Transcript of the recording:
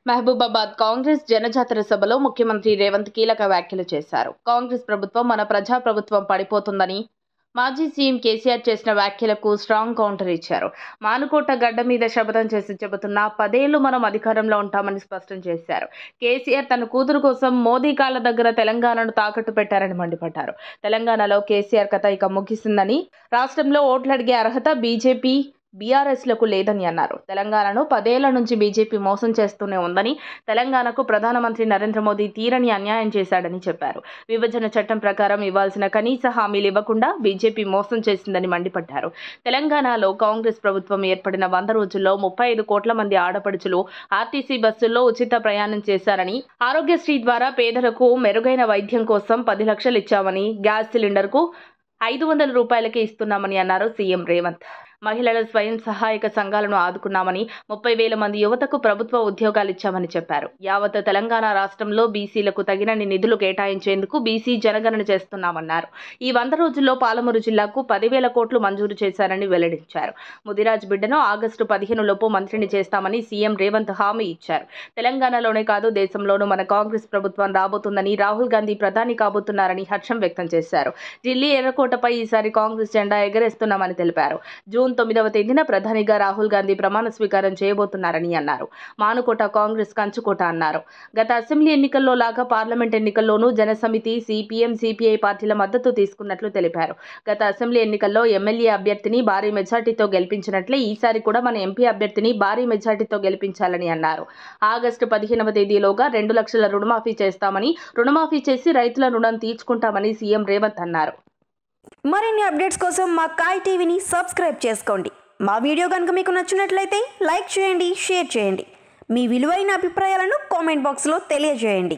మహబూబాబాద్ కాంగ్రెస్ జనజాతర సభలో ముఖ్యమంత్రి రేవంత్ కీలక వ్యాఖ్యలు చేశారు. కాంగ్రెస్ ప్రభుత్వం మన ప్రజా ప్రభుత్వం పడిపోతుందని మాజీ సీఎం కేసీఆర్ చేసిన వ్యాఖ్యలకు స్ట్రాంగ్ కౌంటర్ ఇచ్చారు. మానుకోట గడ్డ మీద శపథం చేసి చెబుతున్నా 10 ఏళ్లు మనం అధికారంలో ఉంటామని స్పష్టం చేశారు. కేసీఆర్ తన కూతురు కోసం మోదీ కాళ్ల దగ్గర తెలంగాణను తాకట్టు పెట్టారని మండిపడ్డారు. తెలంగాణలో కేసీఆర్ కథ ఇక ముగిసిందని, రాష్ట్రంలో ఓట్లడిగే అర్హత బీజేపీ బీఆర్ఎస్లకు లేదని అన్నారు. తెలంగాణను 10 ఏళ్ల నుంచి బీజేపీ మోసం చేస్తూనే ఉందని, తెలంగాణకు ప్రధానమంత్రి నరేంద్ర మోదీ తీరని అన్యాయం చేశాడని చెప్పారు. విభజన చట్టం ప్రకారం ఇవ్వాల్సిన కనీస హామీలు ఇవ్వకుండా బీజేపీ మోసం చేసిందని మండిపడ్డారు. తెలంగాణలో కాంగ్రెస్ ప్రభుత్వం ఏర్పడిన 100 రోజుల్లో 35 కోట్ల మంది ఆడపడుచులు ఆర్టీసీ బస్సుల్లో ఉచిత ప్రయాణం చేశారని, ఆరోగ్యశ్రీ ద్వారా పేదలకు మెరుగైన వైద్యం కోసం 10 లక్షలు ఇచ్చామని, గ్యాస్ సిలిండర్కు 500 రూపాయలకే ఇస్తున్నామని అన్నారు సీఎం రేవంత్. మహిళల స్వయం సహాయక సంఘాలను ఆదుకున్నామని, 30,000 మంది యువతకు ప్రభుత్వ ఉద్యోగాలు ఇచ్చామని చెప్పారు. యావత్ తెలంగాణ రాష్ట్రంలో బీసీలకు తగినన్ని నిధులు కేటాయించేందుకు బీసీ జనగణన చేస్తున్నామన్నారు. ఈ 100 రోజుల్లో పాలమూరు జిల్లాకు 10,000 కోట్లు మంజూరు చేశారని వెల్లడించారు. ముదిరాజ్ బిడ్డను ఆగస్టు 15 లోపు మంత్రిని చేస్తామని సీఎం రేవంత్ హామీ ఇచ్చారు. తెలంగాణలోనే కాదు, దేశంలోనూ మన కాంగ్రెస్ ప్రభుత్వం రాబోతుందని, రాహుల్ గాంధీ ప్రధాని కాబోతున్నారని హర్షం వ్యక్తం చేశారు. ఢిల్లీ ఎర్రకోటపై ఈసారి కాంగ్రెస్ జెండా ఎగరేస్తున్నామని తెలిపారు. జూన్ 9వ తేదీన ప్రధానిగా రాహుల్ గాంధీ ప్రమాణ స్వీకారం చేయబోతున్నారని అన్నారు. మానుకోట కాంగ్రెస్ కంచుకోట అన్నారు. గత అసెంబ్లీ ఎన్నికల్లో లాగా పార్లమెంట్ ఎన్నికల్లోనూ జనసమితి, సిపిఎం, సిపిఐ పార్టీల మద్దతు తీసుకున్నట్లు తెలిపారు. గత అసెంబ్లీ ఎన్నికల్లో ఎమ్మెల్యే అభ్యర్థిని భారీ మెజార్టీతో గెలిపించినట్లే ఈసారి కూడా మన ఎంపీ అభ్యర్థిని భారీ మెజార్టీతో గెలిపించాలని అన్నారు. ఆగస్టు 15వ తేదీలోగా 2 లక్షల రుణమాఫీ చేస్తామని, రుణమాఫీ చేసి రైతుల రుణం తీర్చుకుంటామని సీఎం రేవంత్ అన్నారు. మరిన్ని అప్డేట్స్ కోసం మా కాయ్ టీవీని సబ్స్క్రైబ్ చేసుకోండి. మా వీడియో కనుక మీకు నచ్చినట్లయితే లైక్ చేయండి, షేర్ చేయండి. మీ విలువైన అభిప్రాయాలను కామెంట్ బాక్స్లో తెలియజేయండి.